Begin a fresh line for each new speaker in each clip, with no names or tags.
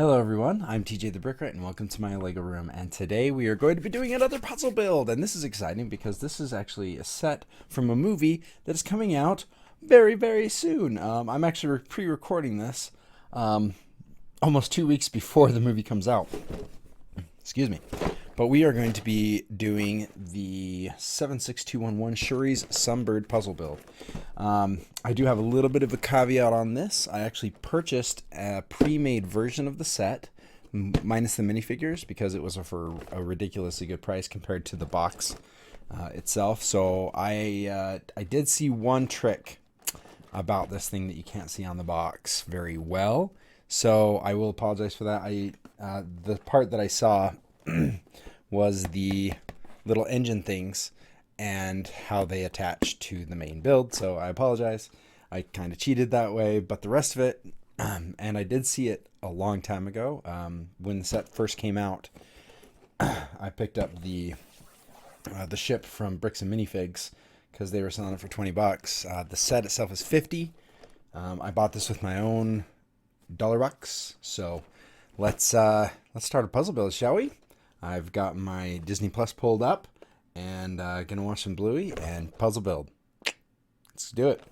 Hello everyone, I'm TJ the Brickwright and welcome to my Lego room, and today we are going to be doing another puzzle build, and this is exciting because this is actually a set from a movie that is coming out very soon. I'm actually pre-recording this almost 2 weeks before the movie comes out. Excuse me. But we are going to be doing the 76211 Shuri's Sunbird puzzle build. I do have a little bit of a caveat on this. I actually purchased a pre-made version of the set, minus the minifigures, because it was for a ridiculously good price compared to the box itself. So I did see one trick about this thing that you can't see on the box very well. So I will apologize for that. The part that I saw was the little engine things and how they attach to the main build. So I apologize. I kind of cheated that way, but the rest of it, and I did see it a long time ago. When the set first came out, I picked up the ship from Bricks and Minifigs because they were selling it for 20 bucks. The set itself is 50. I bought this with my own $1. So let's start a puzzle build, shall we? I've got my Disney Plus pulled up and gonna watch some Bluey and puzzle build. Let's do it.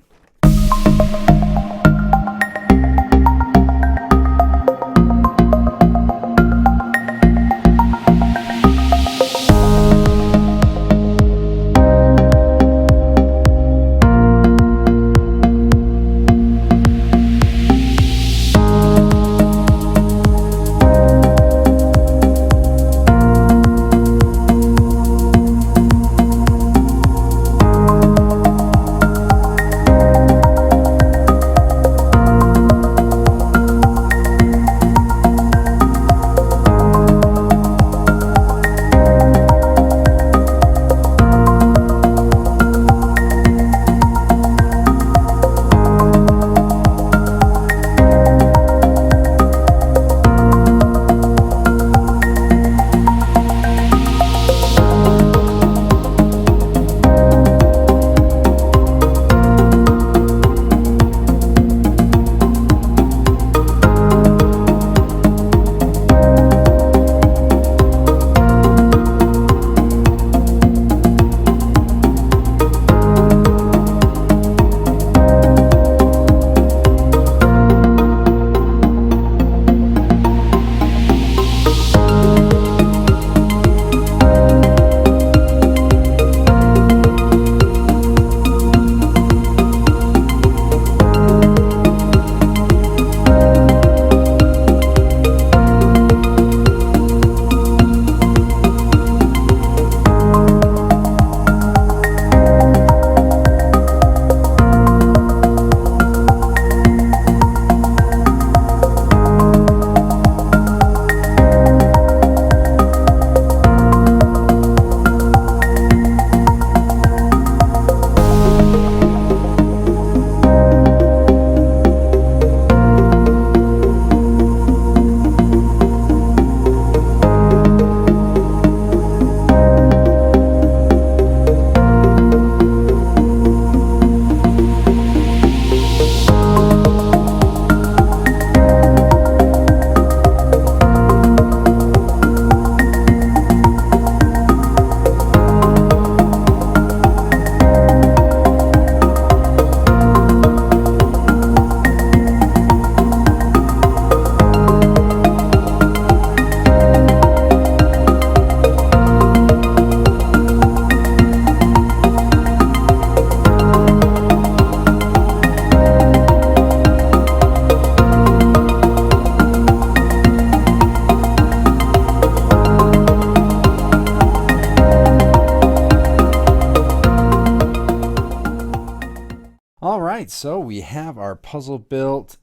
All right, so we have our puzzle built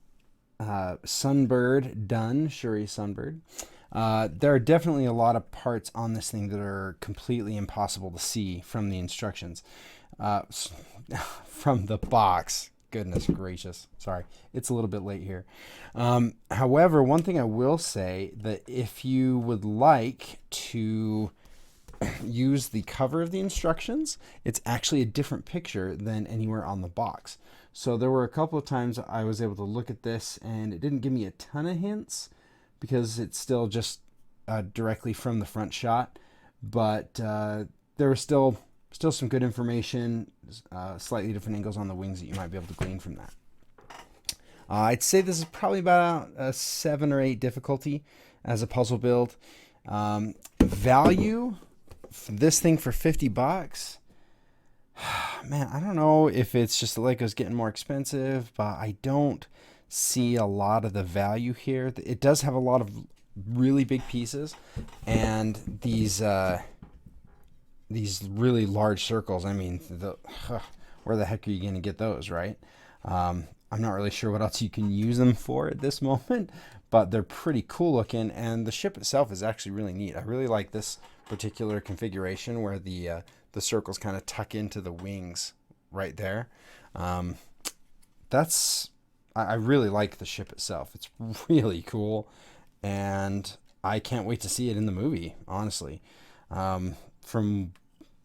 Sunbird done, Shuri Sunbird. There are definitely a lot of parts on this thing that are completely impossible to see from the instructions. From the box. Goodness gracious. Sorry, it's a little bit late here. However, one thing I will say, that if you would like to use the cover of the instructions, it's actually a different picture than anywhere on the box. So there were a couple of times I was able to look at this and it didn't give me a ton of hints, because it's still just directly from the front shot. But there was still some good information, slightly different angles on the wings that you might be able to glean from that. I'd say this is probably about a 7 or 8 difficulty as a puzzle build. Value, this thing for $50. Man, I don't know if it's just the Lego's getting more expensive, but I don't see a lot of the value here. It does have a lot of really big pieces, and these really large circles. I mean, where the heck are you going to get those, right? I'm not really sure what else you can use them for at this moment, but they're pretty cool looking, and the ship itself is actually really neat. I really like this particular configuration where the circles kind of tuck into the wings right there. I really like the ship itself. It's really cool, and I can't wait to see it in the movie, honestly. From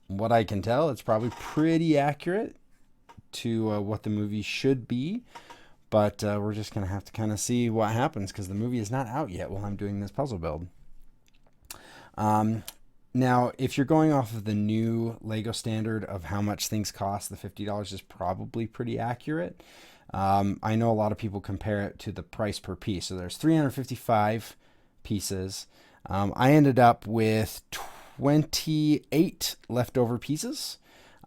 what I can tell, it's probably pretty accurate to what the movie should be, but we're just going to have to kind of see what happens, because the movie is not out yet while I'm doing this puzzle build. Now, if you're going off of the new Lego standard of how much things cost, the $50 is probably pretty accurate. I know a lot of people compare it to the price per piece. So there's 355 pieces. I ended up with 28 leftover pieces.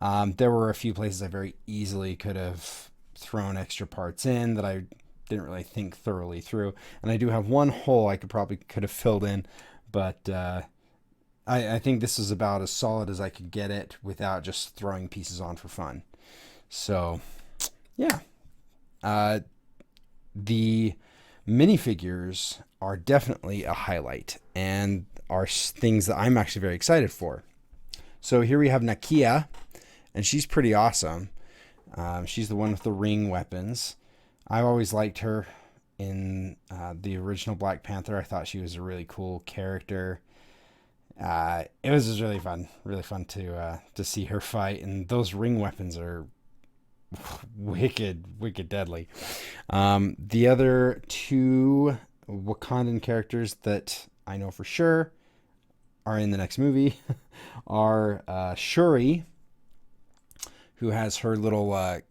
There were a few places I very easily could have thrown extra parts in that I didn't really think thoroughly through. And I do have one hole I could have filled in, but I think this is about as solid as I could get it without just throwing pieces on for fun. So, yeah. The minifigures are definitely a highlight and are things that I'm actually very excited for. So here we have Nakia, and she's pretty awesome. She's the one with the ring weapons. I've always liked her in the original Black Panther. I thought she was a really cool character. It was just really fun to see her fight, and those ring weapons are wicked deadly. The other two Wakandan characters that I know for sure are in the next movie are Shuri, who has her little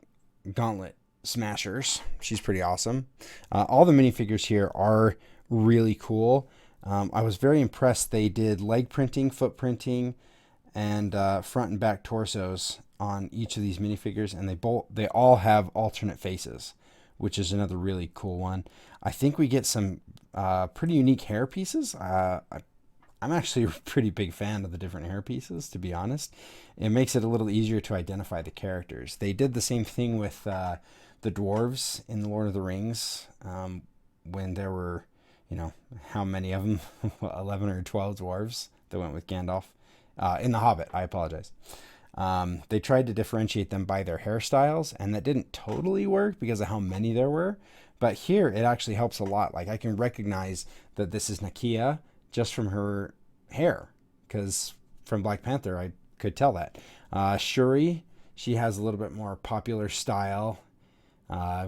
gauntlet smashers. She's pretty awesome. All the minifigures here are really cool. I was very impressed. They did leg printing, foot printing, and front and back torsos on each of these minifigures, and they all have alternate faces, which is another really cool one. I think we get some pretty unique hair pieces. I'm actually a pretty big fan of the different hair pieces, to be honest. It makes it a little easier to identify the characters. They did the same thing with the dwarves in The Lord of the Rings, when there were, how many of them? 11 or 12 dwarves that went with Gandalf. In The Hobbit, I apologize. They tried to differentiate them by their hairstyles, and that didn't totally work because of how many there were. But here, it actually helps a lot. Like, I can recognize that this is Nakia just from her hair, because from Black Panther, I could tell that. Shuri, she has a little bit more popular style,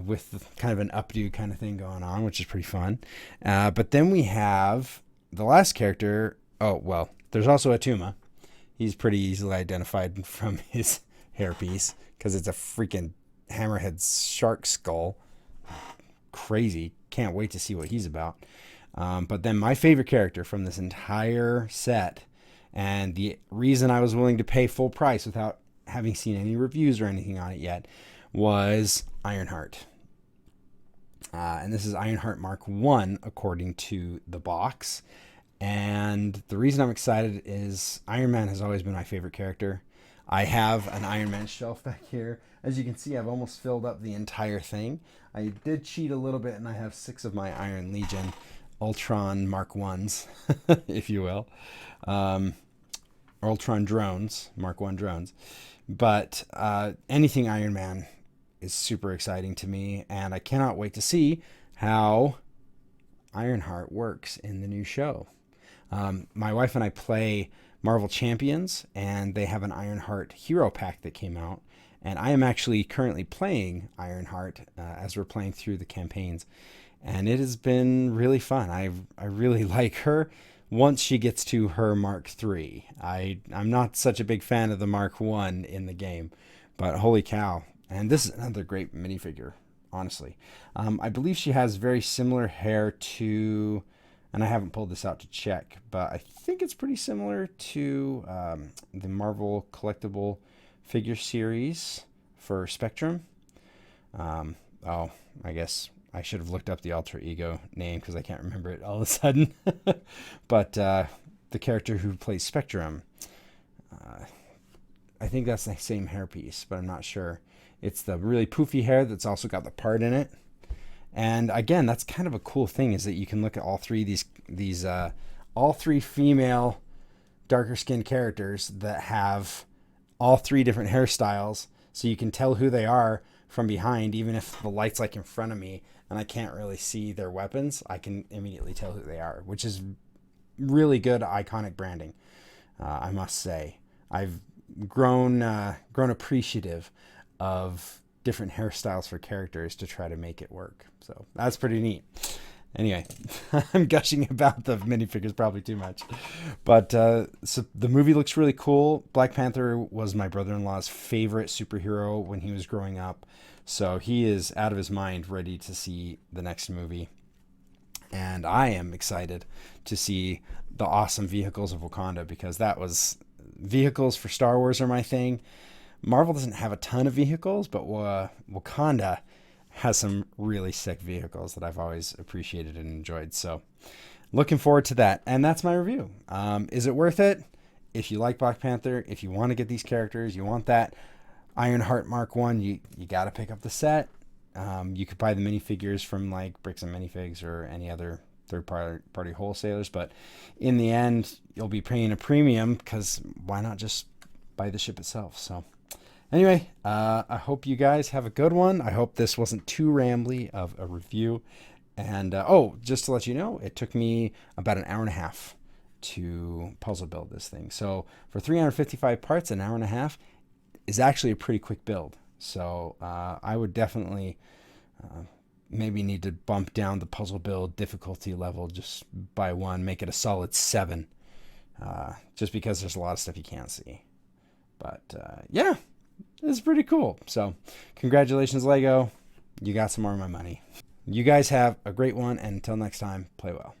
with kind of an updo kind of thing going on, which is pretty fun. But then we have the last character. Oh, well, there's also Atuma. He's pretty easily identified from his hairpiece because it's a freaking hammerhead shark skull. Crazy. Can't wait to see what he's about. But then my favorite character from this entire set, and the reason I was willing to pay full price without having seen any reviews or anything on it yet, was Ironheart. And this is Ironheart Mark 1 according to the box. And the reason I'm excited is Iron Man has always been my favorite character. I have an Iron Man shelf back here. As you can see, I've almost filled up the entire thing. I did cheat a little bit, and I have 6 of my Iron Legion Ultron Mark 1s, if you will. Ultron drones, Mark 1 drones. But anything Iron Man is super exciting to me, and I cannot wait to see how Ironheart works in the new show. My wife and I play Marvel Champions, and they have an Ironheart hero pack that came out, and I am actually currently playing Ironheart as we're playing through the campaigns. and it has been really fun. I really like her. Once she gets to her Mark III, I'm not such a big fan of the Mark I in the game, but holy cow! And this is another great minifigure, honestly. I believe she has very similar hair to, and I haven't pulled this out to check, but I think it's pretty similar to the Marvel collectible figure series for Spectrum. Oh, I guess I should have looked up the alter ego name because I can't remember it all of a sudden. But the character who plays Spectrum, I think that's the same hairpiece, but I'm not sure. It's the really poofy hair that's also got the part in it. And again, that's kind of a cool thing, is that you can look at all three of these all three female darker skinned characters that have all three different hairstyles, so you can tell who they are from behind. Even if the light's like in front of me and I can't really see their weapons, I can immediately tell who they are, which is really good iconic branding. I must say, I've grown appreciative of different hairstyles for characters to try to make it work. So that's pretty neat. Anyway, I'm gushing about the minifigures probably too much. But so the movie looks really cool. Black Panther was my brother-in-law's favorite superhero when he was growing up. So he is out of his mind ready to see the next movie. And I am excited to see the awesome vehicles of Wakanda, because vehicles for Star Wars are my thing. Marvel doesn't have a ton of vehicles, but Wakanda has some really sick vehicles that I've always appreciated and enjoyed. So looking forward to that. And that's my review. Is it worth it? If you like Black Panther, if you want to get these characters, you want that Ironheart Mark 1, you got to pick up the set. You could buy the minifigures from like Bricks and Minifigs or any other third-party wholesalers. But in the end, you'll be paying a premium, because why not just buy the ship itself? So anyway, I hope you guys have a good one. I hope this wasn't too rambly of a review. And just to let you know, it took me about an hour and a half to puzzle build this thing. So for 355 parts, an hour and a half is actually a pretty quick build. So I would definitely maybe need to bump down the puzzle build difficulty level just by one, make it a solid 7, just because there's a lot of stuff you can't see. But yeah, it's pretty cool. So congratulations, Lego. You got some more of my money. You guys have a great one, and until next time, play well.